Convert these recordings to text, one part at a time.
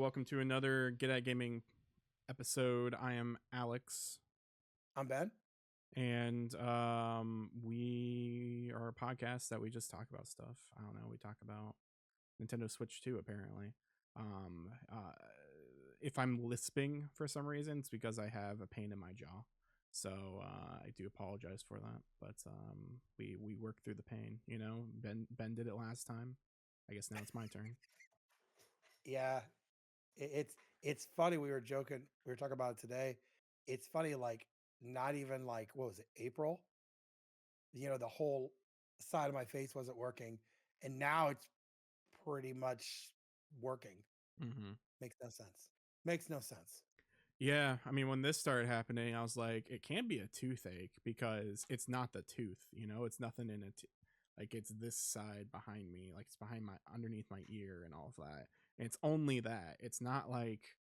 welcome to another Get At Gaming episode. I am Alex, I'm Ben. and we are a podcast that we just talk about stuff. I don't know. We talk about Nintendo Switch 2, apparently. Um, uh, if I'm lisping for some reason, it's because I have a pain in my jaw. So I do apologize for that. But we work through the pain. You know, Ben did it last time. I guess now it's my turn. Yeah, it's funny. We were joking. We were talking about it today. It's funny, like not even like what was it, April? The whole side of my face wasn't working, and now it's pretty much working. Mm-hmm. Makes no sense. Makes no sense. Yeah, I mean, when this started happening, I was like, it can't be a toothache because it's not the tooth, it's nothing in it. Like, it's this side behind me, like, it's behind underneath my ear and all of that. And it's only that. It's not like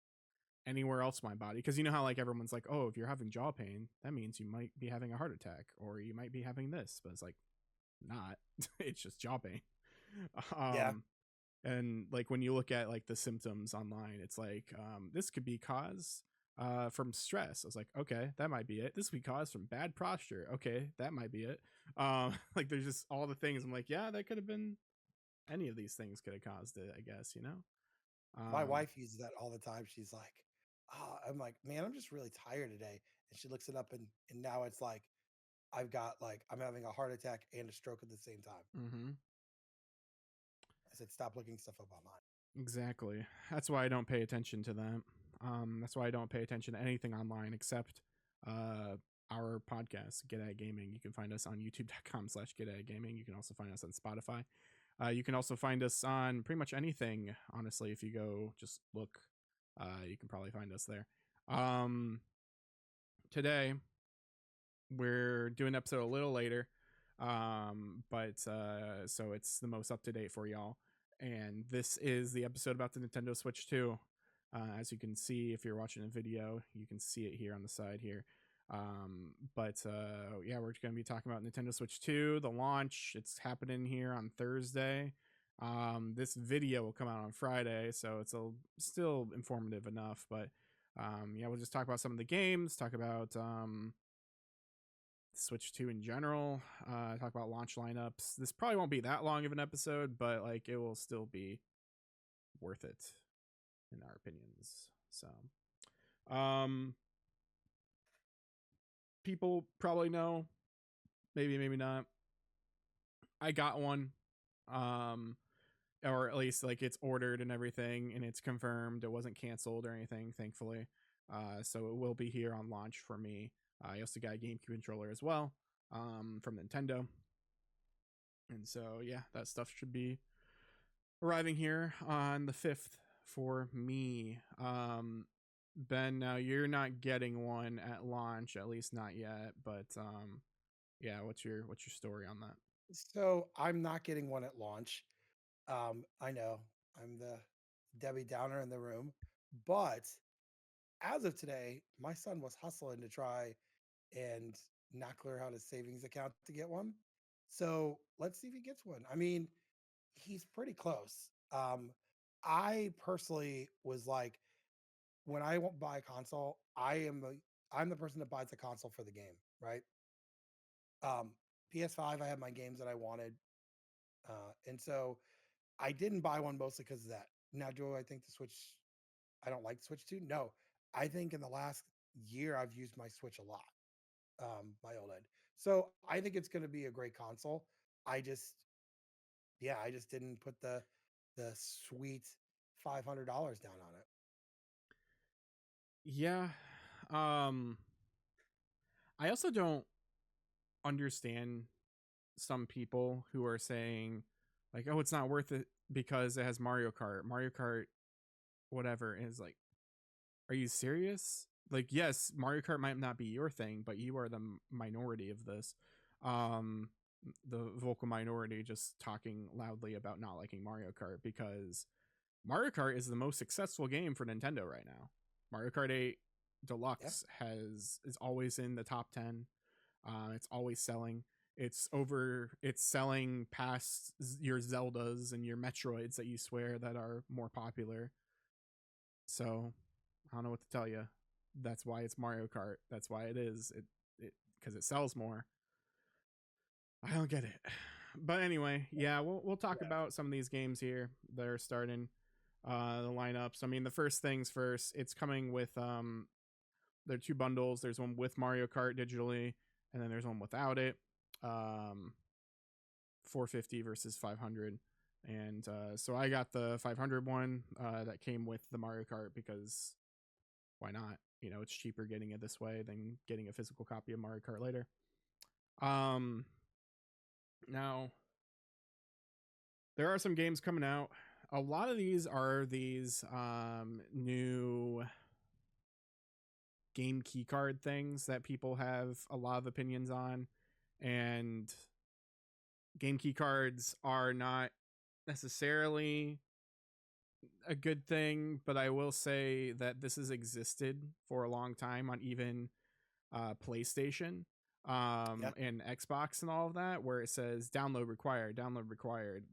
anywhere else in my body. Because you know how, like, everyone's like, oh, if you're having jaw pain, that means you might be having a heart attack or you might be having this. But it's like, not. It's just jaw pain. Yeah, Um, and like when you look at like the symptoms online, it's like this could be caused from stress. I was like, okay, that might be it. This could be caused from bad posture. Okay, that might be it. Like there's just all the things. I'm like, yeah, that could have been any of these things could have caused it, I guess, my um wife uses that all the time. She's like, "Oh," I'm like, "Man, I'm just really tired today." And she looks it up, and now it's like I'm having a heart attack and a stroke at the same time. mm-hmm. I said, "Stop looking stuff up online." Exactly. That's why I don't pay attention to that. That's why I don't pay attention to anything online except uh, our podcast, Get At Gaming. You can find us on youtube.com/Get At Gaming. You can also find us on Spotify. You can also find us on pretty much anything, honestly. If you go just look, you can probably find us there. Um, Today, we're doing an episode a little later, but so it's the most up to date for y'all. And this is the episode about the Nintendo Switch 2. As you can see, if you're watching a video, you can see it here on the side here. But yeah, we're going to be talking about Nintendo Switch 2, the launch. It's happening here on Thursday. This video will come out on Friday, so it's still informative enough. But yeah, we'll just talk about some of the games, talk about Switch 2 in general, talk about launch lineups. This probably won't be that long of an episode, but like it will still be worth it in our opinions. So, um, people probably know, maybe not. I got one, um, or at least like it's ordered and everything, and it's confirmed. It wasn't canceled or anything, thankfully. So it will be here on launch for me. I also got a GameCube controller as well, from Nintendo. And so, yeah, that stuff should be arriving here on the 5th for me. Ben, now you're not getting one at launch, at least not yet. But yeah, what's your story on that? So I'm not getting one at launch. I know I'm the Debbie Downer in the room, but as of today, my son was hustling to try and not clear out his savings account to get one. So let's see if he gets one. I mean, he's pretty close. I personally was like, when I won't buy a console, I'm the person that buys the console for the game, right? Um, PS5, I have my games that I wanted, and so I didn't buy one mostly because of that. Now, do I think the Switch? I don't like the Switch 2. No, I think in the last year I've used my Switch a lot, my OLED. So I think it's going to be a great console. I just, yeah, I just didn't put the sweet $500 down on it. Yeah. Um I also don't understand some people who are saying like, "Oh, it's not worth it because it has Mario Kart." Mario Kart whatever is like, are you serious? Like, yes, Mario Kart might not be your thing, but you are the minority of this. Um, the vocal minority just talking loudly about not liking Mario Kart because Mario Kart is the most successful game for Nintendo right now. Mario Kart 8 Yeah, Deluxe is always in the top 10. It's always selling. It's selling past your Zeldas and your Metroids that you swear that are more popular. So I don't know what to tell you. That's why it's Mario Kart. That's why it is. It because it sells more. I don't get it. But anyway, yeah, we'll talk Yeah. about some of these games here that are starting the lineups. I mean, the first things first, it's coming with there are two bundles. There's one with Mario Kart digitally, and then there's one without it. 450 versus 500. And so I got the 500 one that came with the Mario Kart because why not? You know, it's cheaper getting it this way than getting a physical copy of Mario Kart later. Um, Now there are some games coming out. A lot of these are these new game keycard things that people have a lot of opinions on, and game keycards are not necessarily a good thing, but I will say that this has existed for a long time on even PlayStation Yeah. and Xbox and all of that, where it says download required.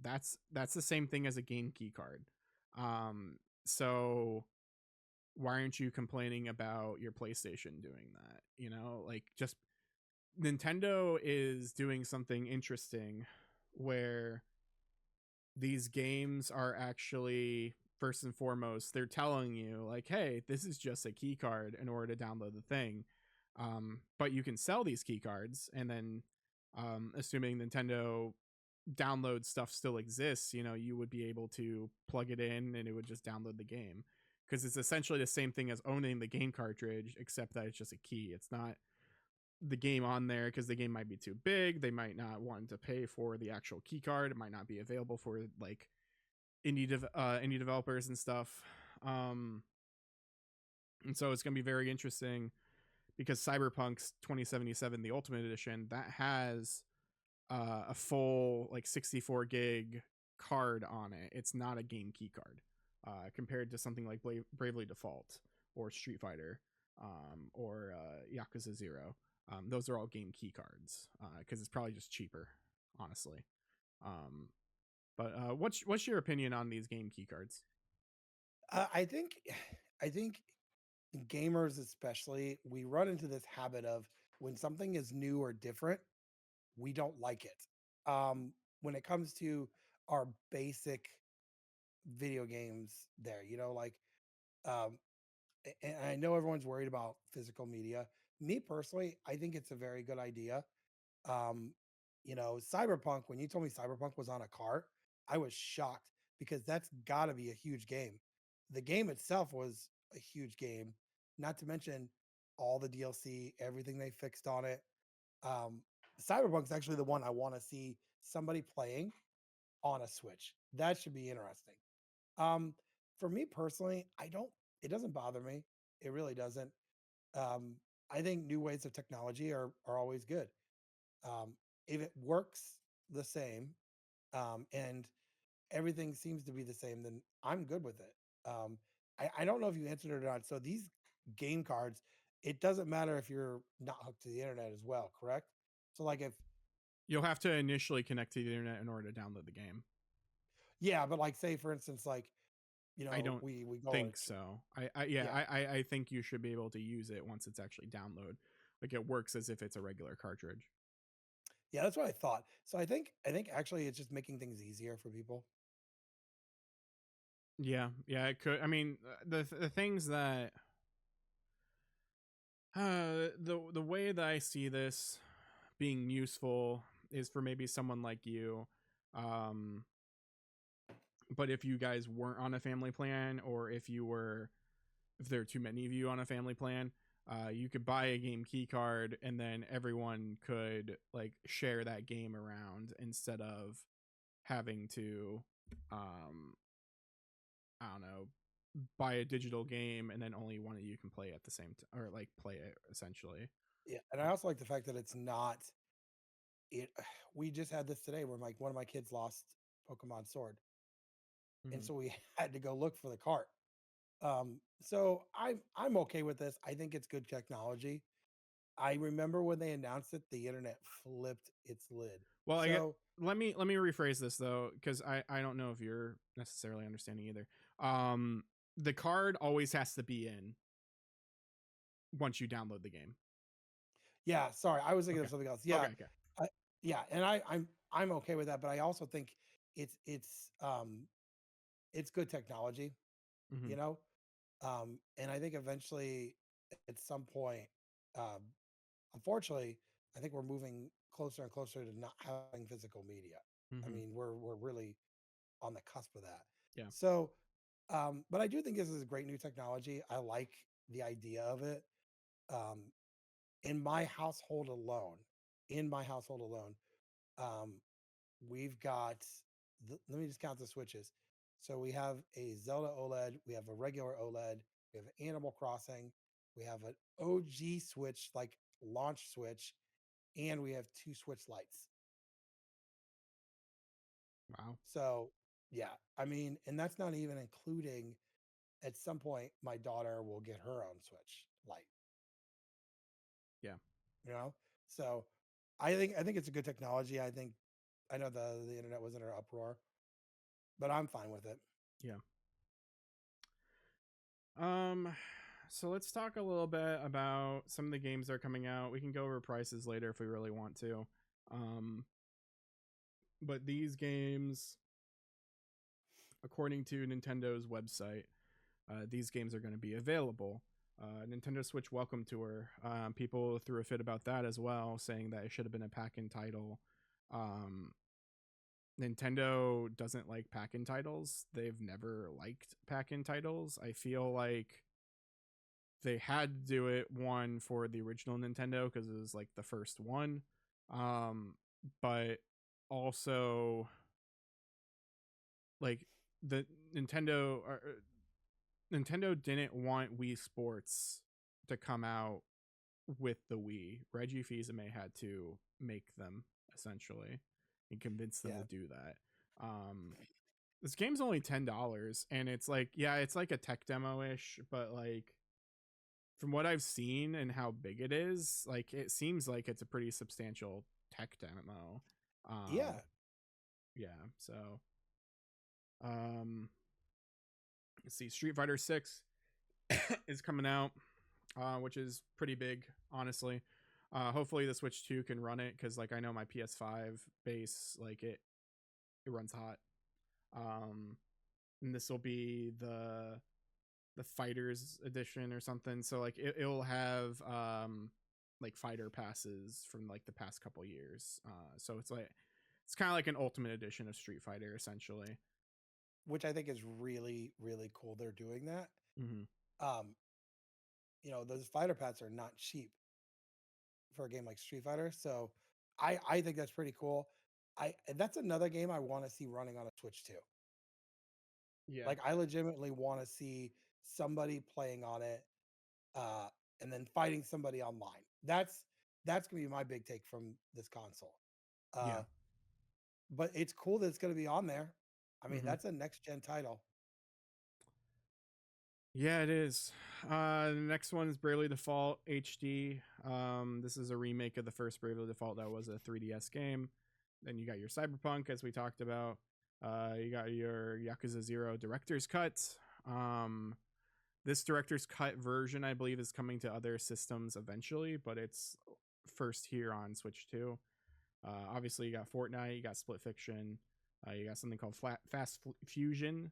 That's the same thing as a game key card. So why aren't you complaining about your PlayStation doing that? You know, like just Nintendo is doing something interesting where these games are actually first and foremost they're telling you like, hey, this is just a key card in order to download the thing, but you can sell these key cards, and then assuming Nintendo download stuff still exists, you know, you would be able to plug it in and it would just download the game, because it's essentially the same thing as owning the game cartridge, except that it's just a key. It's not the game on there because the game might be too big. They might not want to pay for the actual key card. It might not be available for like indie developers and stuff. Um, and so it's going to be very interesting because Cyberpunk's 2077, the Ultimate Edition, that has a full like 64 gig card on it. It's not a game key card compared to something like Bravely Default or Street Fighter or Yakuza 0. Those are all game key cards because it's probably just cheaper, honestly. Um, but what's your opinion on these game key cards? I think, I think gamers especially, we run into this habit of when something is new or different, we don't like it. When it comes to our basic video games, like, um, and I know everyone's worried about physical media. Me personally, I think it's a very good idea. Um, Cyberpunk, when you told me Cyberpunk was on a cart, I was shocked because that's got to be a huge game. The game itself was a huge game, not to mention all the DLC, everything they fixed on it. Um, Cyberpunk's actually the one I want to see somebody playing on a Switch. That should be interesting. Um, for me personally, it doesn't bother me. It really doesn't. Um, I think new ways of technology are always good. Um, if it works the same, and everything seems to be the same, then I'm good with it. I don't know if you answered it or not. So these game cards, it doesn't matter if you're not hooked to the internet as well, correct? So like if You'll have to initially connect to the internet in order to download the game. yeah, but like say for instance, like I don't we go on think so. yeah. I think you should be able to use it once it's actually download. Like it works as if it's a regular cartridge. Yeah, that's what I thought. So I think actually it's just making things easier for people. Yeah, yeah, it could. I mean, the things that the way that I see this being useful is for maybe someone like you. Um, but if you guys weren't on a family plan, or if there are too many of you on a family plan, you could buy a game key card and then everyone could like share that game around instead of having to, um, I don't know, buy a digital game and then only one of you can play at the same time, or like play it essentially. Yeah, and I also like the fact that it's not it. We just had this today where like one of my kids lost Pokemon Sword, and Mm-hmm. so we had to go look for the cart. So I'm okay with this. I think it's good technology. I remember when they announced it, the internet flipped its lid. Well, I get. So Let me rephrase this though, because I don't know if you're necessarily understanding either. Um, the card always has to be in once you download the game. Yeah, sorry, I was thinking Okay. of something else. Okay. Yeah, Okay. yeah, and I'm okay with that, but I also think it's it's um it's good technology, Mm-hmm. you know, and I think eventually at some point, um, unfortunately, I think we're moving closer and closer to not having physical media. I Mm-hmm. mean, we're really on the cusp of that. Yeah. So, but I do think this is a great new technology. I like the idea of it. Um, in my household alone, in my household alone, um, we've got. Let me just count the switches. So we have a Zelda OLED, we have a regular OLED, we have Animal Crossing, we have an OG Switch, like launch Switch, and we have two Switch lights. Wow. So yeah, I mean, and that's not even including at some point my daughter will get her own Switch light, Yeah. you know? So I think it's a good technology. I know the internet was in an uproar, but I'm fine with it. Yeah. Um, so let's talk a little bit about some of the games that are coming out. We can go over prices later if we really want to. Um, but these games, according to Nintendo's website, these games are going to be available. Nintendo Switch Welcome Tour. People threw a fit about that as well, saying that it should have been a pack-in title. Um, Nintendo doesn't like pack-in titles. They've never liked pack-in titles. I feel like they had to do it one for the original Nintendo because it was like the first one. Um, but also like the Nintendo didn't want Wii Sports to come out with the Wii. Reggie Fils-Aimé had to make them essentially and convince them to Yeah. do that. Um, this game's only $10, and it's like, yeah, it's like a tech demo ish, but like from what I've seen and how big it is, like it seems like it's a pretty substantial tech demo. Yeah. Yeah. So, um, let's see, Street Fighter 6 is coming out, which is pretty big, honestly. Hopefully the Switch 2 can run it because, like, I know my PS5 base, like it runs hot. And this will be the Fighters edition or something. So like it'll have like fighter passes from like the past couple years. So it's like it's kind of like an ultimate edition of Street Fighter essentially. Which I think is really, really cool. They're doing that. Mm-hmm. Um, those fighter pads are not cheap for a game like Street Fighter. So I think that's pretty cool. That's another game I want to see running on a Switch too. Yeah. Like I legitimately want to see somebody playing on it, uh, and then fighting somebody online. That's gonna be my big take from this console. Yeah. Uh, but it's cool that it's gonna be on there. I mean, Mm-hmm. that's a next gen title. Yeah, it is. The next one is Bravely Default HD. This is a remake of the first Bravely Default that was a 3DS game. Then you got your Cyberpunk, as we talked about. You got your Yakuza 0 Director's Cut. Um, this Director's Cut version, I believe, is coming to other systems eventually, but it's first here on Switch 2. Obviously, you got Fortnite, you got Split Fiction, you got something called Fast Fusion,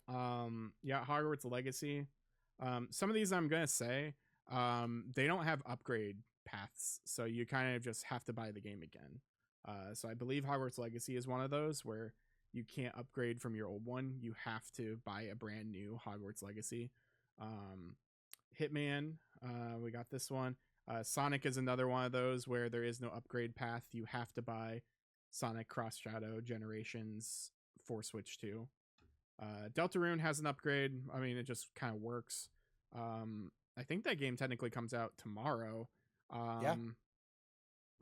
yeah, Hogwarts Legacy. Some of these I'm gonna say, they don't have upgrade paths, so you kind of just have to buy the game again. So I believe Hogwarts Legacy is one of those where you can't upgrade from your old one. You have to buy a brand new Hogwarts Legacy. Um, Hitman, we got this one. Sonic is another one of those where there is no upgrade path. You have to buy Sonic Cross Shadow Generations for Switch 2. Deltarune has an upgrade. I mean, it just kind of works. I think that game technically comes out tomorrow, Yeah.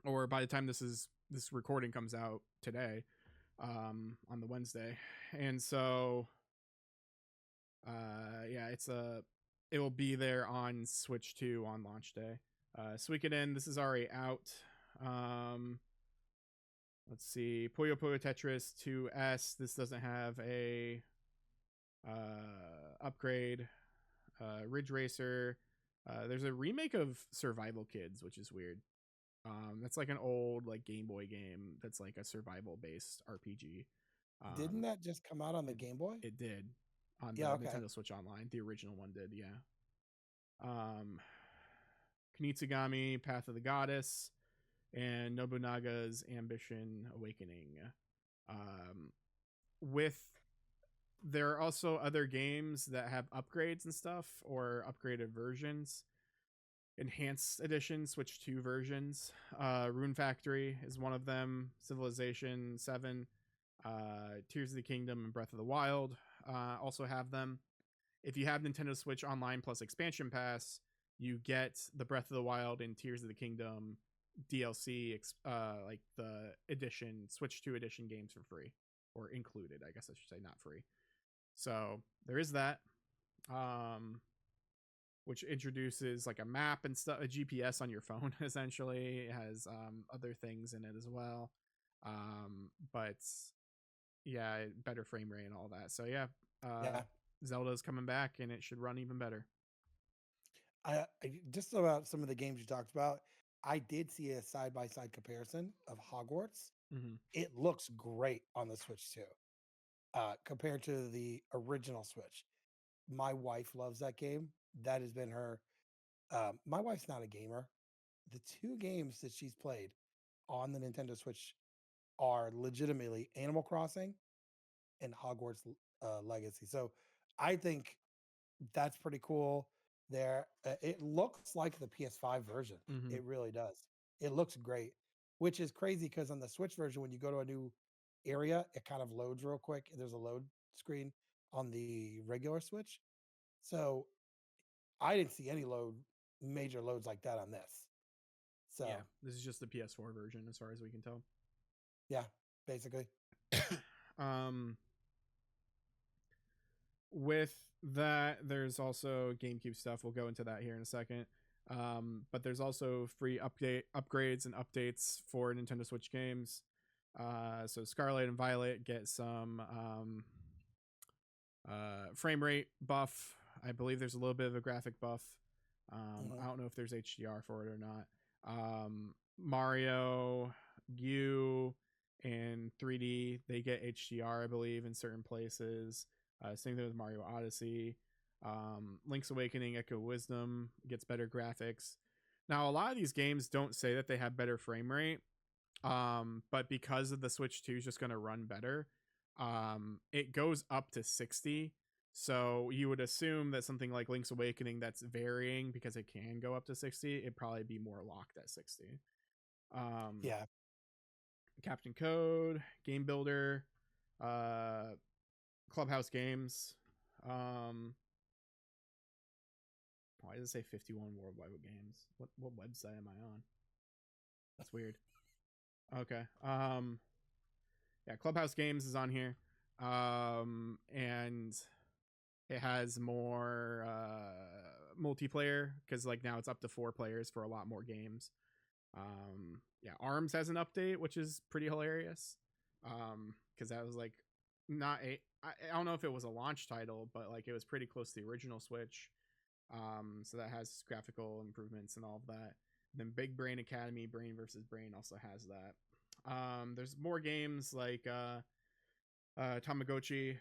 or by the time this recording comes out today, on the Wednesday, and so, yeah, it will be there on Switch 2 on launch day. Suikoden, this is already out. Um, let's see, Puyo Puyo Tetris 2S. This doesn't have a upgrade. Ridge Racer. There's a remake of Survival Kids, which is weird. That's like an old like Game Boy game that's like a survival based RPG. Didn't Um, that just come out on the it, Game Boy? it did on the Yeah, okay. Nintendo Switch Online. The original one did, yeah. Um, Kunitsugami, Path of the Goddess, and Nobunaga's Ambition Awakening. Um, with there are also other games that have upgrades and stuff or upgraded versions, enhanced edition, Switch 2 versions. Rune Factory is one of them. Civilization 7, Tears of the Kingdom, and Breath of the Wild also have them. If you have Nintendo Switch Online plus Expansion Pass, you get the Breath of the Wild and Tears of the Kingdom DLC, like the edition, Switch 2 edition games for free, or included, I guess I should say, not free. So there is that, which introduces like a map and stuff, a GPS on your phone. Essentially, it has other things in it as well, but yeah, better frame rate and all that. So yeah, Yeah. Zelda's coming back, and it should run even better. I just about some of the games you talked about. I did see a side by side comparison of Hogwarts. Mm-hmm. It looks great on the Switch too, compared to the original Switch. My wife loves that game. That has been her. My wife's not a gamer. The two games that she's played on the Nintendo Switch are legitimately Animal Crossing and Hogwarts Legacy. So I think that's pretty cool. There, it looks like the PS5 version. Mm-hmm. It really does. It looks great, which is crazy because on the Switch version, when you go to a new area, it kind of loads real quick. There's a load screen on the regular Switch, so I didn't see any major loads like that on this. So Yeah, this is just the PS4 version, as far as we can tell. yeah, basically. um, with that, there's also GameCube stuff. We'll go into that here in a second. But there's also free upgrades and updates for Nintendo Switch games. So Scarlet and Violet get some frame rate buff. I believe there's a little bit of a graphic buff. I don't know if there's HDR for it or not. Mario, U, and 3D, they get HDR, I believe, in certain places. Same thing with Mario Odyssey. Link's Awakening, Echo Wisdom gets better graphics. Now, a lot of these games don't say that they have better frame rate, but because of the Switch 2 is just going to run better, it goes up to 60. So you would assume that something like Link's Awakening that's varying because it can go up to 60, it'd probably be more locked at 60. Yeah. Captain Code, Game Builder, Clubhouse Games. Why does it say 51 worldwide games? What website am I on? That's weird. Okay. Yeah, Clubhouse Games is on here. And it has more multiplayer because like now it's up to 4 players for a lot more games. Yeah, ARMS has an update, which is pretty hilarious. Because that was like not a I don't know if it was a launch title, but like it was pretty close to the original Switch. So that has graphical improvements and all of that. And then Big Brain Academy, Brain versus Brain also has that. There's more games like Tamagotchi,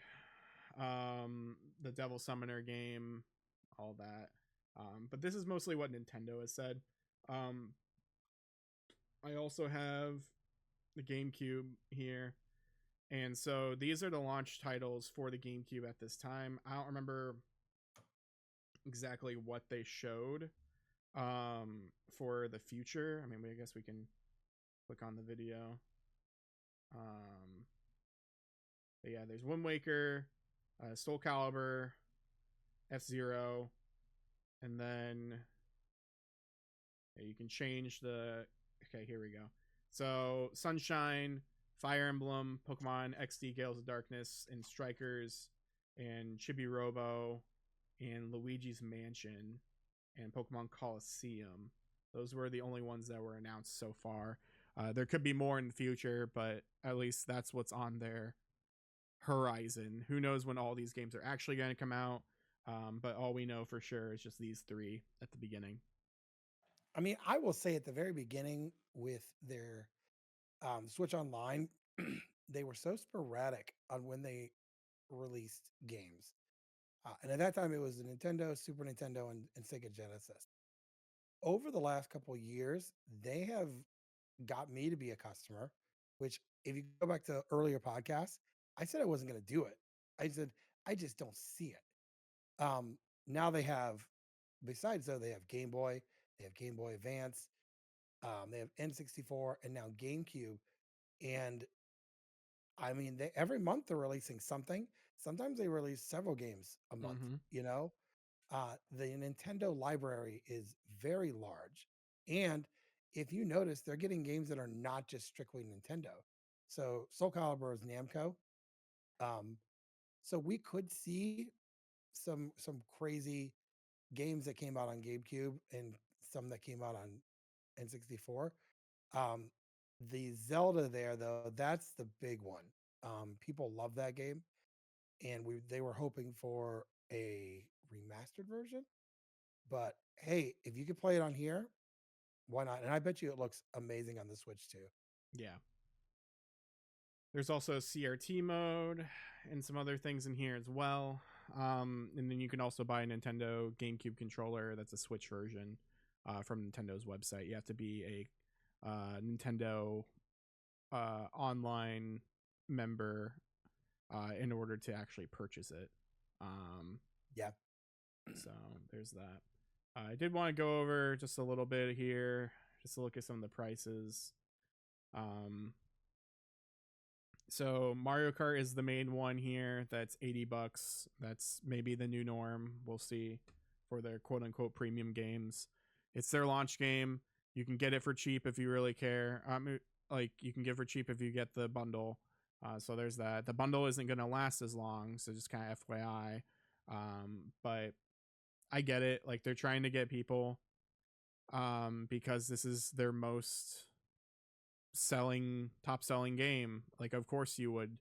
the Devil Summoner game, all that. But this is mostly what Nintendo has said. I also have the GameCube here. And so these are the launch titles for the GameCube at this time. I don't remember exactly what they showed for the future. I mean, I guess we can click on the video. But yeah, there's Wind Waker, Soul Calibur, F-Zero, and then you can change the... Okay, here we go. So Sunshine, Fire Emblem, Pokemon XD Gales of Darkness, and Strikers, and Chibi Robo, and Luigi's Mansion, and Pokemon Coliseum. Those were the only ones that were announced so far. There could be more in the future, but at least that's what's on their horizon. Who knows when all these games are actually going to come out. But all we know for sure is just these three at the beginning. I mean, I will say at the very beginning with their Switch Online, they were so sporadic on when they released games. And at that time, it was the Nintendo, Super Nintendo, and Sega Genesis. Over the last couple of years, they have got me to be a customer, which, if you go back to earlier podcasts, I said I wasn't going to do it. I said, I just don't see it. Now they have, besides though, they have Game Boy, they have Game Boy Advance, they have N64, and now GameCube. And I mean, every month they're releasing something. Sometimes they release several games a month. Mm-hmm. You know, the Nintendo library is very large, and if you notice, they're getting games that are not just strictly Nintendo. So Soul Calibur is Namco. Um, so we could see some crazy games that came out on GameCube and some that came out on N64. Um, the Zelda there though, that's the big one. People love that game, and they were hoping for a remastered version. But hey, if you could play it on here, why not? And I bet you it looks amazing on the Switch too. Yeah. There's also CRT mode and some other things in here as well. And then you can also buy a Nintendo GameCube controller. That's a Switch version from Nintendo's website. You have to be a Nintendo online member in order to actually purchase it. Yeah. So there's that. I did want to go over just a little bit here, just to look at some of the prices. So Mario Kart is the main one here. That's $80. That's maybe the new norm. We'll see for their quote unquote premium games. It's their launch game. You can get it for cheap if you really care. Like you can get for cheap if you get the bundle. So there's that. The bundle isn't going to last as long, so just kind of FYI. But I get it. Like they're trying to get people because this is their top selling game. Like of course you would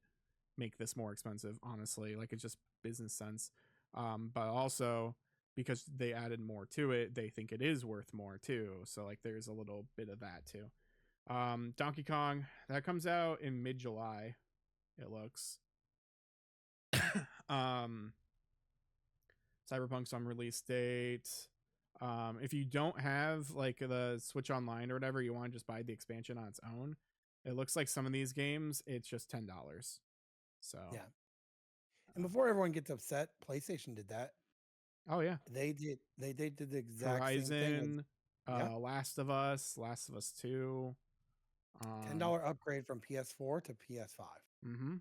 make this more expensive, honestly. Like it's just business sense. But also because they added more to it, they think it is worth more too. So like there's a little bit of that too. Donkey Kong, that comes out in mid-July, it looks. um Cyberpunk's on release date. If you don't have like the Switch Online or whatever, you want to just buy the expansion on its own. It looks like some of these games, it's just $10. So Yeah. And before everyone gets upset, PlayStation did that. oh yeah, They did the exact same thing with, Horizon, yeah, Last of Us, Last of Us 2. $10 upgrade from PS4 to PS5. Mm-hmm.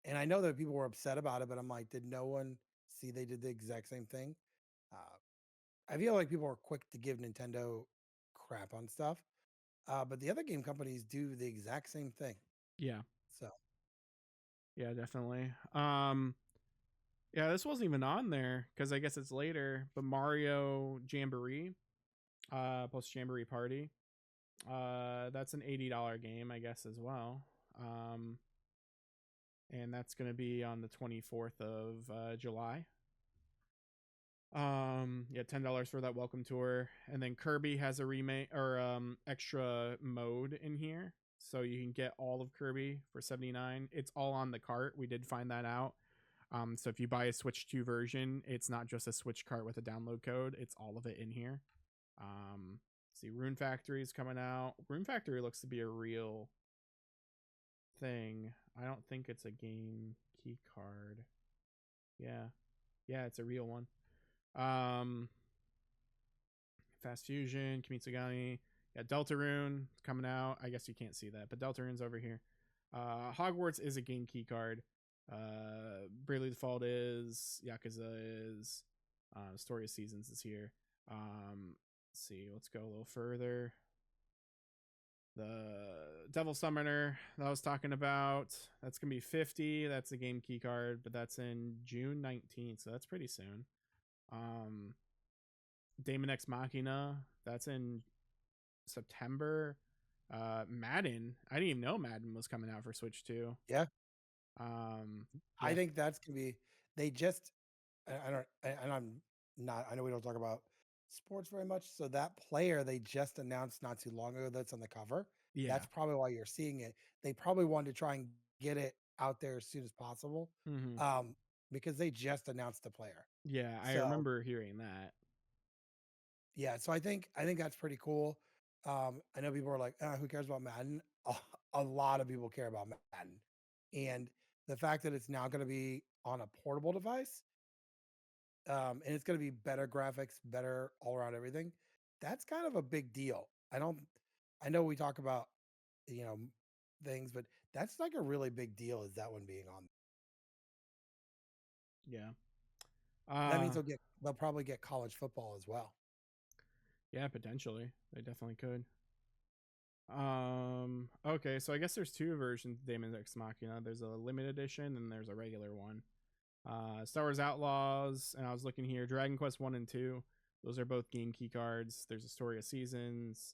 And I know that people were upset about it, but I'm like, did no one see they did the exact same thing? Uh, I feel like people are quick to give Nintendo crap on stuff, but the other game companies do the exact same thing. Yeah, So yeah, definitely. Yeah, this wasn't even on there because I guess it's later. But Mario Jamboree, plus Jamboree Party, that's an $80 game, I guess, as well. And that's gonna be on the 24th of July. Yeah, $10 for that welcome tour, and then Kirby has a remake or extra mode in here, so you can get all of Kirby for 79. It's all on the cart. We did find that out. So if you buy a Switch 2 version, it's not just a Switch cart with a download code; it's all of it in here. See, Rune Factory is coming out. Rune Factory looks to be a real thing. I don't think it's a game key card. Yeah, yeah, it's a real one. Fast Fusion, Kimitsugami. Yeah, Deltarune coming out. I guess you can't see that, but Deltarune's over here. Hogwarts is a game key card. Bravely Default is. Yakuza is. Story of Seasons is here. Let's see. Let's go a little further. The Devil Summoner that I was talking about. That's going to be 50. That's a game key card, but that's in June 19th, so that's pretty soon. Daemon X Machina, that's in September. Madden, I didn't even know Madden was coming out for Switch 2. yeah, Um, I yeah, think that's gonna be. They just and I'm not. I know we don't talk about sports very much. So that player they just announced not too long ago that's on the cover. Yeah. That's probably why you're seeing it. They probably wanted to try and get it out there as soon as possible, Hmm. um, because they just announced the player. Yeah, I So remember hearing that. yeah, so I think that's pretty cool. I know people are like, "Who cares about Madden?" A lot of people care about Madden, and the fact that it's now going to be on a portable device, and it's going to be better graphics, better all around everything. That's kind of a big deal. I don't. I know we talk about you know things, but that's like a really big deal. Is that one being on? Yeah. That means Uh they'll probably get college football as well. yeah, potentially. They definitely could. Okay, so I guess there's two versions of Daemon X Machina. There's a limited edition and there's a regular one. Star Wars Outlaws, and I was looking here, Dragon Quest 1 and 2. Those are both game key cards. There's a Story of Seasons,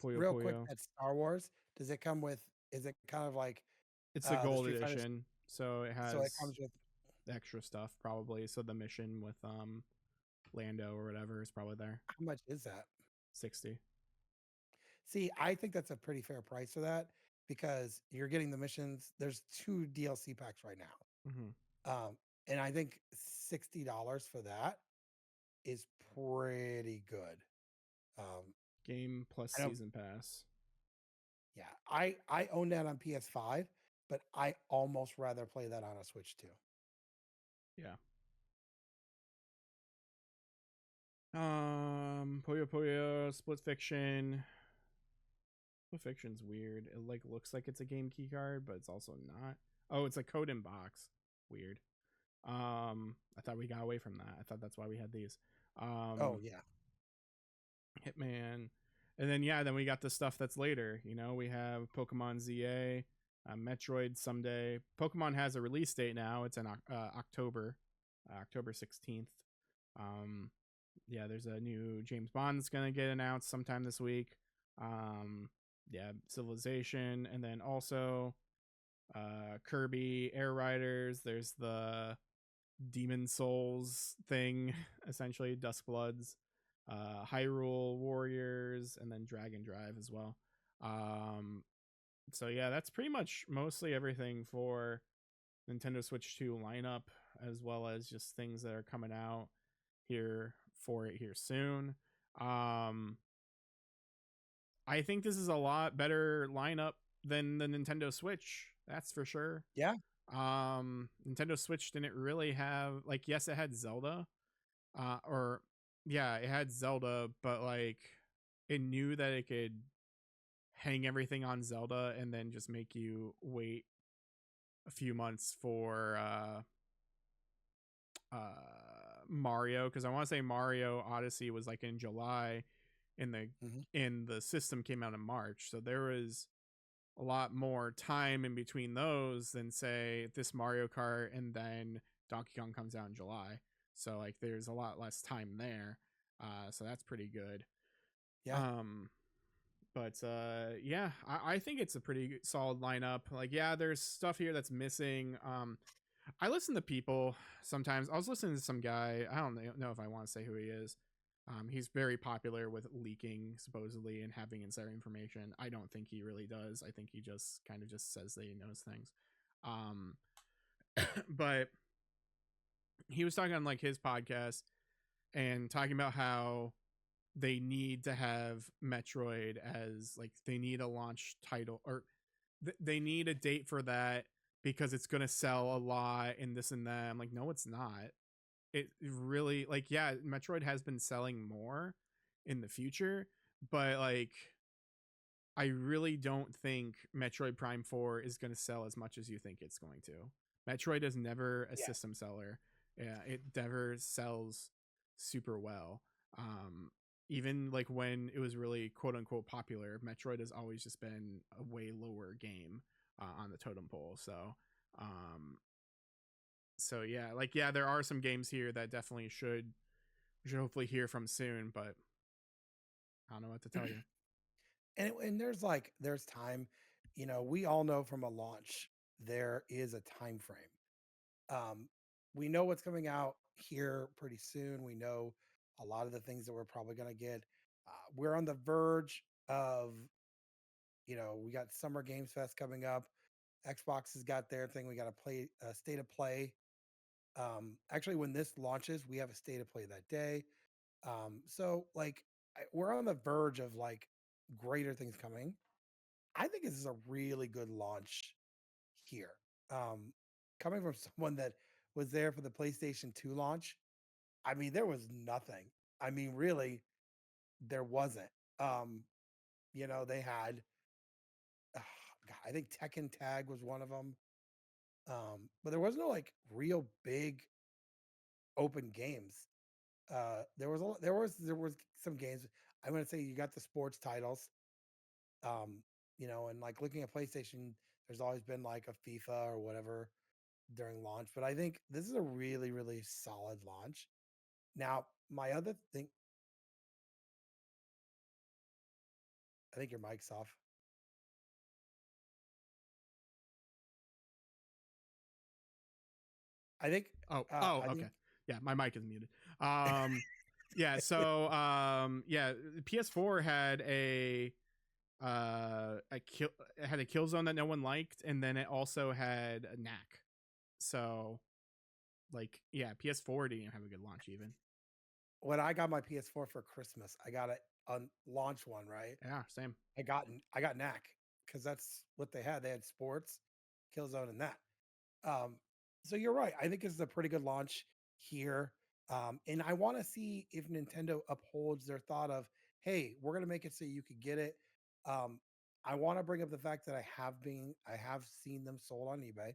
Puyo Real quick, Puyo. at Star Wars, does it come with? Is it kind of like It's the the gold Street Fighter? edition, so it So it has comes with extra stuff probably. So the mission with Lando or whatever is probably there. how much is that? 60. See, I think that's a pretty fair price for that because you're getting the missions. There's 2 DLC packs right now. Mm-hmm. And I think $60 for that is pretty good. Um, Game plus I don't season pass. yeah, I own that on PS5, but I almost rather play that on a Switch too. Yeah. Puyo Puyo, Split Fiction. Split Fiction's weird. It like looks like it's a game key card, but it's also not. Oh, it's a code in box. Weird. I thought we got away from that. I thought that's why we had these. Oh Um, yeah. Hitman, and then yeah, then we got the stuff that's later. You know, we have Pokemon ZA, Metroid someday. Pokemon has a release date now. It's in October, October 16th. Um, yeah, there's a new James Bond that's gonna get announced sometime this week. Yeah, Civilization, and then also Kirby Air Riders. There's the Demon Souls thing, essentially Dusk Bloods, Hyrule Warriors, and then Dragon Drive as well. Um, so yeah, that's pretty much mostly everything for Nintendo Switch 2 lineup, as well as just things that are coming out here for it here soon. Um, I think this is a lot better lineup than the Nintendo Switch. That's for sure. Yeah. Nintendo Switch didn't really have, like, yes, it had Zelda, or yeah, it had Zelda, but like it knew that it could hang everything on Zelda and then just make you wait a few months for Mario, because I want to say Mario Odyssey was like in July, and Mhm. the system came out in March, so there was a lot more time in between those than say this Mario Kart and then Donkey Kong comes out in July. So like there's a lot less time there. So that's pretty good. Yeah. Um but yeah, I think it's a pretty solid lineup. Like yeah, there's stuff here that's missing. I listen to people sometimes. I was listening to some guy. I don't know if I want to say who he is. He's very popular with leaking supposedly and having insider information. I don't think he really does. I think he just kind of just says that he knows things. Um, but he was talking on like his podcast and talking about how they need to have Metroid as like they need a launch title, or they need a date for that because it's going to sell a lot and this and that. I'm like, no, it's not. It really, like, yeah, Metroid has been selling more in the future, but like I really don't think Metroid Prime 4 is going to sell as much as you think it's going to. Metroid is never a Yeah. system seller. Yeah, it never sells super well. Um, Even like when it was really quote unquote popular, Metroid has always just been a way lower game on the totem pole. Um, so yeah, like yeah, there are some games here that definitely should hopefully hear from soon, but I don't know what to tell you. And there's like there's time, we all know from a launch there is a time frame. Um, we know what's coming out here pretty soon. We know a lot of the things that we're probably going to get. We're on the verge of, we got Summer Games Fest coming up. Xbox has got their thing. We got to play State of Play. Actually, when this launches, we have a State of Play that day. So like we're on the verge of like greater things coming. I think this is a really good launch here. Um, Coming from someone that was there for the PlayStation 2 launch, I mean, there was nothing. I mean, really, there wasn't. Um, they had, God, I think Tekken Tag was one of them. But there was no like real big open games. There was some games. I'm gonna say you got the sports titles. Um, and like looking at PlayStation, there's always been like a FIFA or whatever during launch, but I think this is a really, really solid launch. Now, my other thing, I think your mic's off. I think, Oh, I okay. think, Yeah, my mic is muted. Yeah, so yeah, PS4 had a kill it had a kill zone that no one liked, and then it also had a knack. So like, yeah, PS4 didn't have a good launch even. when I got my PS4 for Christmas, I got it on launch one, right? Yeah, same. I got Knack because that's what they had. They had sports, Killzone, and that. Um, so you're right. I think this is a pretty good launch here. And I want to see if Nintendo upholds their thought of, hey, we're gonna make it so you could get it. Um, I want to bring up the fact that I have seen them sold on eBay.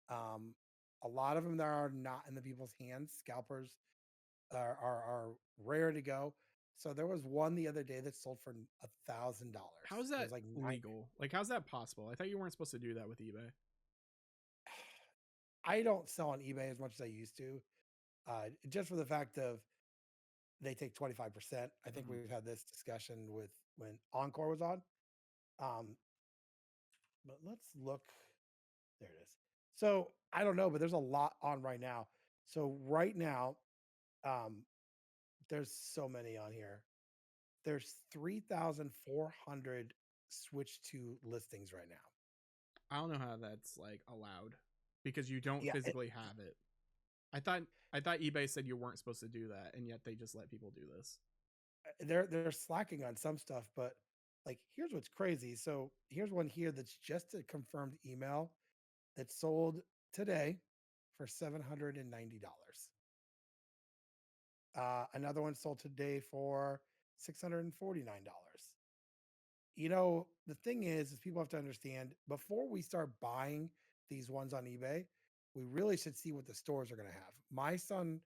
Um, a lot of them that are not in the people's hands. Scalpers are rare to go. So there was one the other day that sold for $1,000. How is It that was like nine. legal? Like, how's that possible? I thought you weren't supposed to do that with eBay. I don't sell on eBay as much as I used to, just for the fact of they take 25%. I think Mhm. we've had this discussion with when Encore was on. Um, but let's look. There it is. So I don't know, but there's a lot on right now. So right now, um, there's so many on here. There's 3,400 Switch 2 listings right now. I don't know how that's like allowed because you don't Yeah, physically have it. I thought I thought eBay said you weren't supposed to do that, and yet they just let people do this. they're slacking on some stuff, but like here's what's crazy. So here's one here that's just a confirmed email that sold today for $790. Another one sold today for $649. The thing is people have to understand before we start buying these ones on eBay, we really should see what the stores are going to have. My son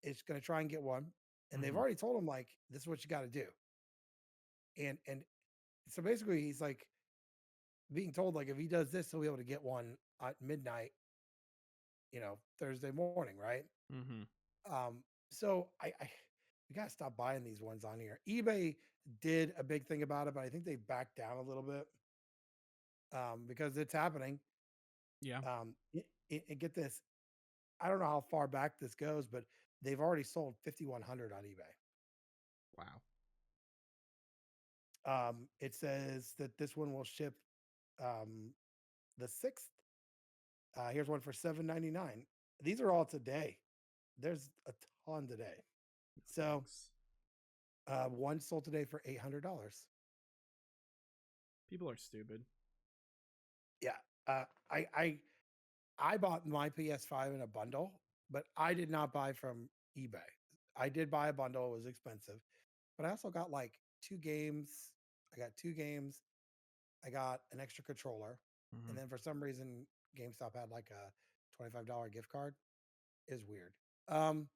is going to try and get one, and they've Hmm. already told him like this is what you got to do. And so basically, he's like being told like if he does this, he'll be able to get one at midnight, Thursday morning, right? Hmm. So I we gotta stop buying these ones on here. eBay did a big thing about it, but I think they backed down a little bit because it's happening. Yeah. Get this, I don't know how far back this goes, but they've already sold 5,100 on eBay. Wow. It says that this one will ship um, the 6th. Here's one for $799. These are all today. There's a ton today. So Thanks. one sold today for $800. People are stupid. Yeah. Uh, I I I bought my PS5 in a bundle, but I did not buy from eBay. I did buy a bundle. It was expensive, but I also got like two games. I got two games. I got an extra controller, and Hmm. then for some reason, GameStop had like a $25 gift card. Is weird. Um,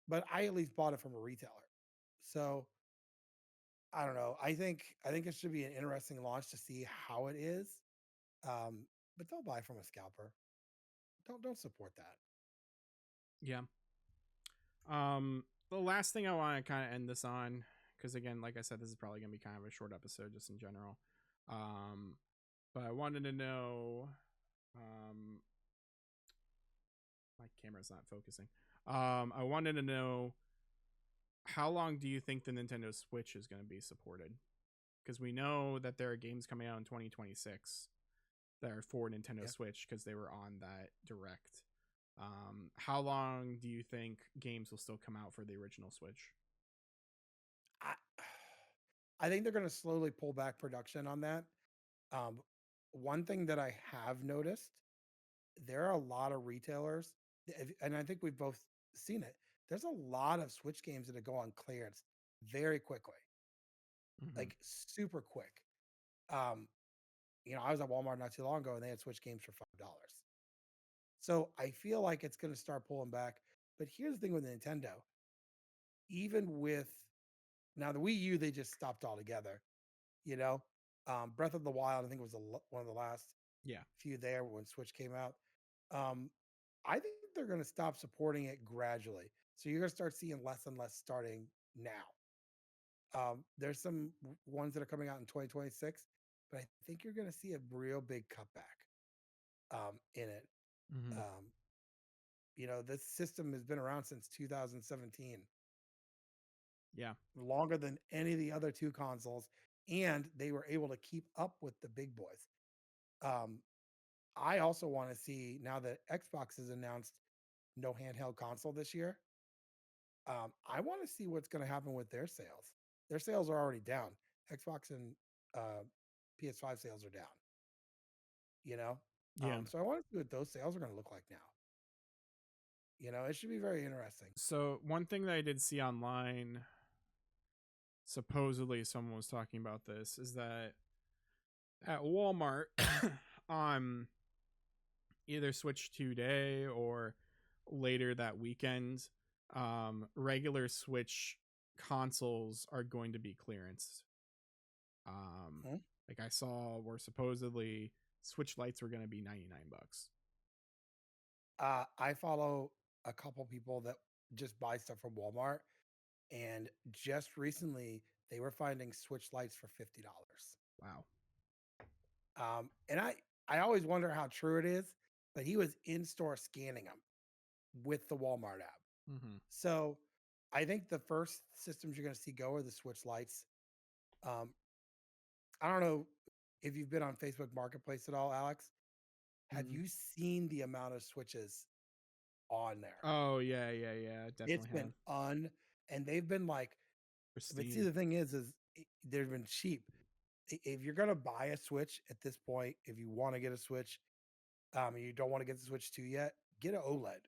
but I at least bought it from a retailer. So I don't know. I think it should be an interesting launch to see how it is. Um, but don't buy from a scalper. Don't support that. Yeah. The last thing I want to kind of end this on, because again, like I said, this is probably gonna be kind of a short episode just in general. Um, but I wanted to know, um, camera's not focusing. I wanted to know, how long do you think the Nintendo Switch is going to be supported? Because we know that there are games coming out in 2026 that are for Nintendo Yeah. Switch because they were on that direct. How long do you think games will still come out for the original Switch? I, I think they're going to slowly pull back production on that. Um, one thing that I have noticed, there are a lot of retailers, and I think we've both seen it. There's a lot of Switch games that go on clearance very quickly, Mm-hmm. like super quick. Um, I was at Walmart not too long ago and they had Switch games for $5. So I feel like it's going to start pulling back. But here's the thing with Nintendo, even with now the Wii U, they just stopped altogether. You know, Breath of the Wild, I think was one of the last Yeah. few there when Switch came out. Um, I think they're going to stop supporting it gradually. So you're going to start seeing less and less starting now. There's some ones that are coming out in 2026, but I think you're going to see a real big cutback in it. Mm-hmm. Um, this system has been around since 2017, Yeah. longer than any of the other two consoles, and they were able to keep up with the big boys. Um, I also want to see now that Xbox has announced no handheld console this year. I want to see what's going to happen with their sales. Their sales are already down. Xbox and uh, PS5 sales are down. You know, Yeah. so I want to see what those sales are going to look like now. It should be very interesting. So one thing that I did see online, supposedly someone was talking about this, is that at Walmart, on either Switch today or later that weekend, regular Switch consoles are going to be clearanced. Um, Hmm? like I saw where supposedly Switch Lights were going to be $99. I follow a couple people that just buy stuff from Walmart, and just recently they were finding Switch lights for $50. Wow. And I always wonder how true it is, but he was in store scanning them with the Walmart app. Mm-hmm. So I think the first systems you're going to see go are the Switch lights. Um, I don't know if you've been on Facebook Marketplace at all, Alex. Have Mm. you seen the amount of switches on there? Oh yeah, yeah, yeah. It's Definitely have. been and they've been like, but see, Pristine. the thing is they've been cheap. If you're gonna buy a Switch at this point, if you want to get a Switch, and you don't want to get the Switch 2 yet, get an OLED.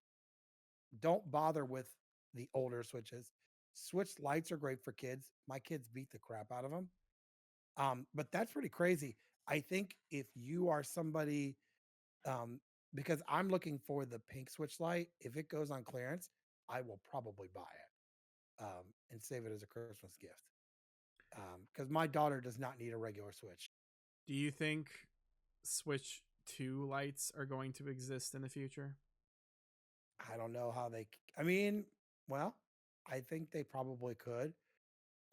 Don't bother with the older Switches. Switch lights are great for kids. My kids beat the crap out of them. But that's pretty crazy. I think if you are somebody, um, because I'm looking for the pink Switch light, if it goes on clearance, I will probably buy it and save it as a Christmas gift. Because my daughter does not need a regular Switch. Do you think Switch 2 lights are going to exist in the future? I don't know how I mean, well, I think they probably could.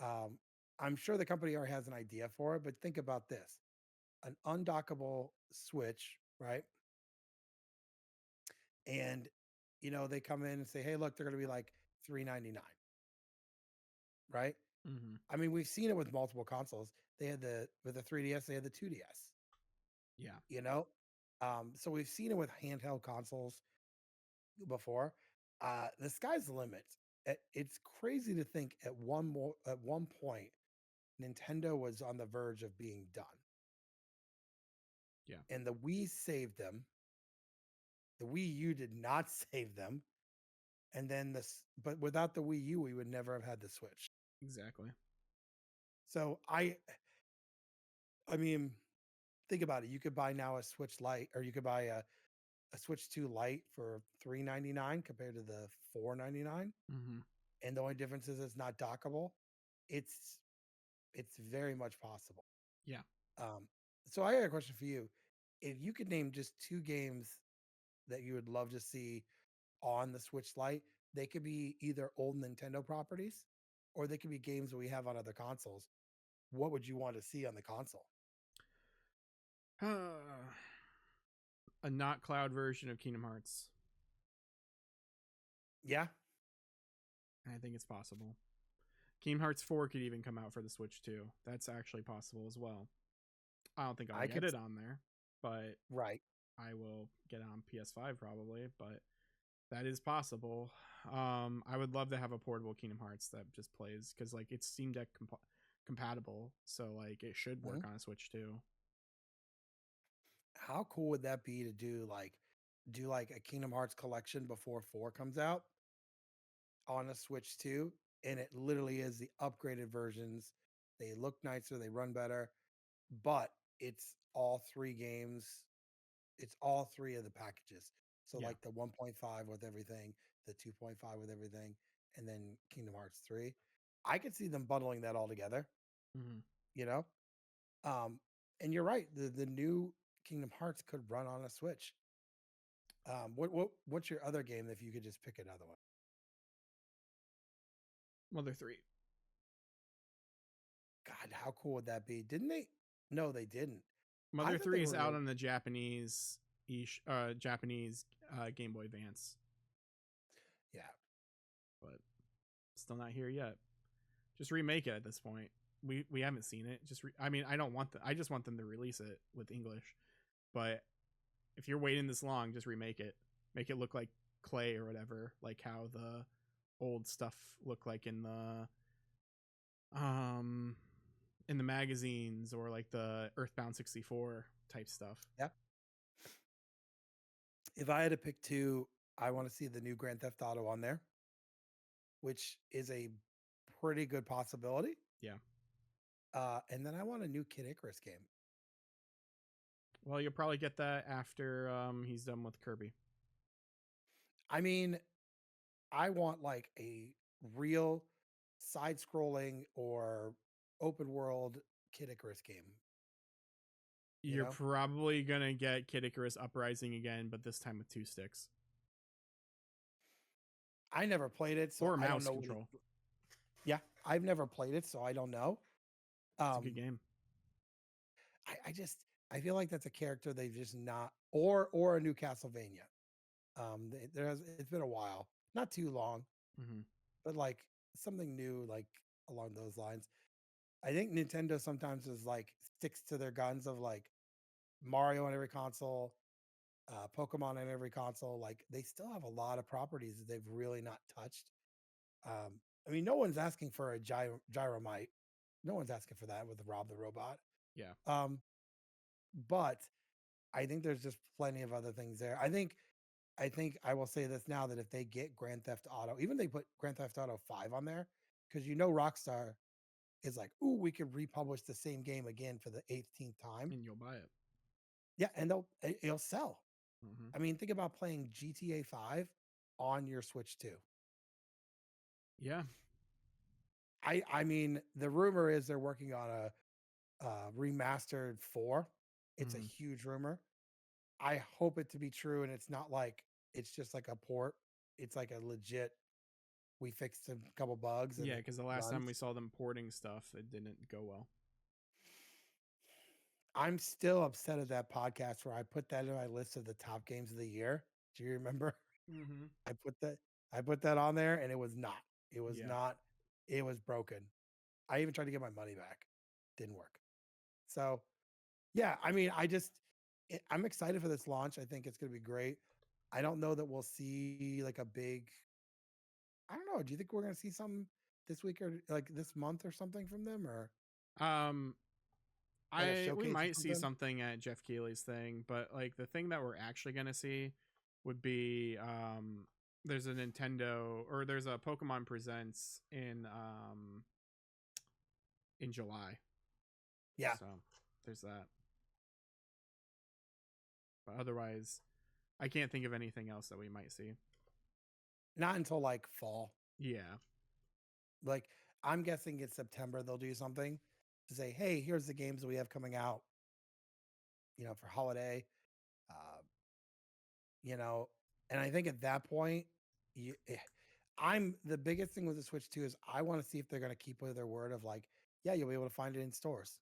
Um, I'm sure the company already has an idea for it, but think about this: an undockable Switch, right? And they come in and say, "Hey, look, they're going to be like 399, right?" Mm-hmm. I mean, we've seen it with multiple consoles. They had with the 3DS, they had the 2DS. Yeah. You know, so we've seen it with handheld consoles before. The sky's the limit. It's crazy to think at one point Nintendo was on the verge of being done, Yeah. and the Wii saved them. The Wii U did not save them, and then but without the Wii U, we would never have had the Switch. Exactly. So I mean, think about it. You could buy now a Switch Lite, or you could buy a Switch 2 Lite for $399 compared to the $499. Mm-hmm. And the only difference is it's not dockable. It's it's very much possible. Yeah. Um, so I got a question for you. If you could name just two games that you would love to see on the Switch Lite, they could be either old Nintendo properties or they could be games that we have on other consoles. What would you want to see on the console? A not cloud version of Kingdom Hearts. Yeah, I think it's possible. Kingdom Hearts 4 could even come out for the Switch too. That's actually possible as well. I don't think I'll I get could. it on there, but Right. I will get it on PS5 probably, but that is possible. I would love to have a portable Kingdom Hearts that just plays because like it's Steam Deck compatible, so like it should work Mhm. on a Switch too. How cool would that be to do like a Kingdom Hearts collection before 4 comes out on a Switch 2, and it literally is the upgraded versions. They look nicer, they run better, but it's all 3 games. It's all 3 of the packages. So Yeah. like the 1.5 with everything, the 2.5 with everything, and then Kingdom Hearts 3. I could see them bundling that all together, Hmm. you know? Um, and you're right. The new Kingdom Hearts could run on a Switch. What's your other game if you could just pick another one? Mother 3. God, how cool would that be? Didn't they? No, they didn't. I Mother thought they 3 is were out really. on the Japanese Game Boy Advance, Yeah, but still not here yet. Just remake it at this point. We haven't seen it. I mean, I don't want I just want them to release it with English. But if you're waiting this long, just remake it. Make it look like clay or whatever, like how the old stuff looked like um in the magazines or like the Earthbound 64 type stuff. yeah. If I had to pick two, I want to see the new Grand Theft Auto on there, which is a pretty good possibility. Yeah. And then I want a new Kid Icarus game. Well, you'll probably get that after he's done with Kirby. I mean, I want like a real side scrolling or open world Kid Icarus game, you You're know? probably gonna get Kid Icarus Uprising again, but this time with two sticks I never played it, so or I don't mouse know what it. control. Yeah, I've never played it, so I don't know. It's a good Um, game. I just I feel like that's a character they've just not or a new Castlevania. It's been a while, not too long, Hmm. but like something new, like along those lines. I think Nintendo sometimes is like sticks to their guns of like Mario on every console, Pokemon on every console. Like they still have a lot of properties that they've really not touched. I mean, no one's asking for a Gyromite. No one's asking for that with Rob the Robot. Yeah. Um, but I think there's just plenty of other things there. I think I will say this now that if they get Grand Theft Auto, even they put Grand Theft Auto 5 on there, because Rockstar is like, ooh, we could republish the same game again for the 18th time. And you'll buy it. Yeah, and it'll sell. Hmm. I mean, think about playing GTA 5 on your Switch 2. Yeah. I mean, the rumor is they're working on a remastered 4. It's a Hmm. huge rumor. I hope it to be true and it's not like it's just like a port. It's like a legit we fixed a couple bugs and Yeah, it because the last time runs. we saw them porting stuff, it didn't go well. I'm still upset at that podcast where I put that in my list of the top games of the year. Do you remember? Hmm. I put that I put that on there and it was not. It was Yeah. not. It was broken. I even tried to get my money back. Didn't work. So, yeah, I mean, I'm excited for this launch. I think it's going to be great. I don't know that we'll see like a big I don't know. Do you think we're going to see something this week or like this month or something from them or Um, like a we showcase or might see something? something at Jeff Keighley's thing, but like the thing that we're actually gonna see would be there's a Nintendo or there's a Pokemon Presents in July. Yeah, So there's that. But otherwise, I can't think of anything else that we might see. not until like fall. Yeah. Like I'm guessing it's September they'll do something to say, "Hey, here's the games that we have coming out, for holiday." Uh, you know, and I think at that point, I'm the biggest thing with the Switch 2 is I want to see if they're going to keep with their word of like, yeah, you'll be able to find it in stores,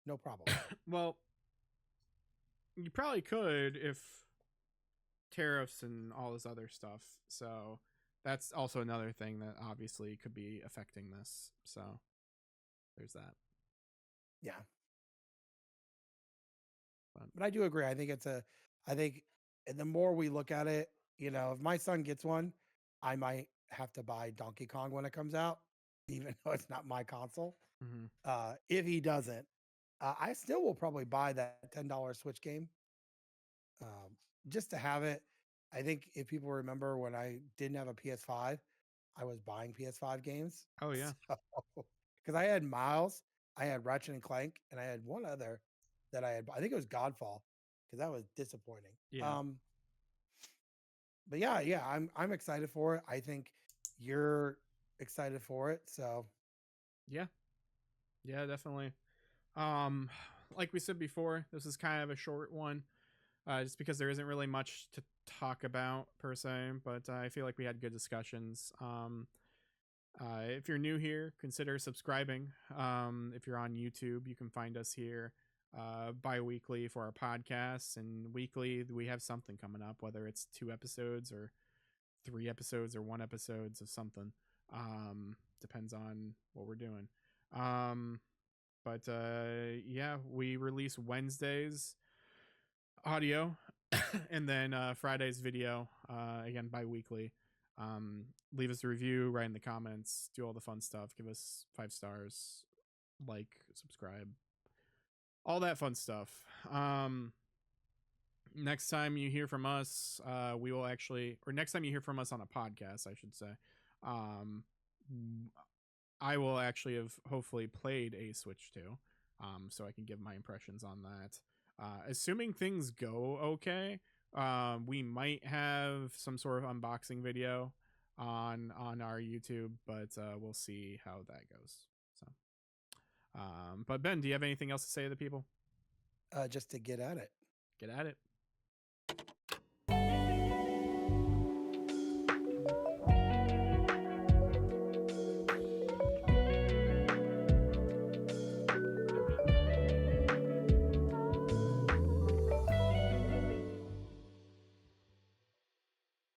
no problem. Well, you probably could if tariffs and all this other stuff. So that's also another thing that obviously could be affecting this. So there's that. Yeah. But But I do agree. I think the more we look at it, if my son gets one, I might have to buy Donkey Kong when it comes out, even though it's not my console. mm-hmm. If he doesn't, I still will probably buy that $10 Switch game, um, just to have it. I think if people remember when I didn't have a PS5, I was buying PS5 games. Oh yeah. So, because I had Miles, I had Ratchet and Clank, and I had one other that I think it was Godfall, because that was disappointing. Yeah. But yeah, I'm excited for it. I think you're excited for it. So Yeah. Yeah, definitely. Um, like we said before, this is kind of a short one, just because there isn't really much to talk about per se. But I feel like we had good discussions. If you're new here, consider subscribing. If you're on YouTube, you can find us here bi-weekly for our podcasts, and weekly we have something coming up, whether it's 2 episodes or 3 episodes or 1 episodes of something. Depends on what we're doing. But yeah, we release Wednesdays audio and then Friday's video, again bi-weekly. Leave us a review, write in the comments, do all the fun stuff, give us 5 stars, like, subscribe, all that fun stuff. Next time you hear from us, we will actually, or next time you hear from us on a podcast, I should say, um, I will actually have hopefully played a Switch 2, so I can give my impressions on that. Assuming things go okay, we might have some sort of unboxing video on our YouTube, but we'll see how that goes. So, but Ben, do you have anything else to say to the people? just to get at it. Get at it.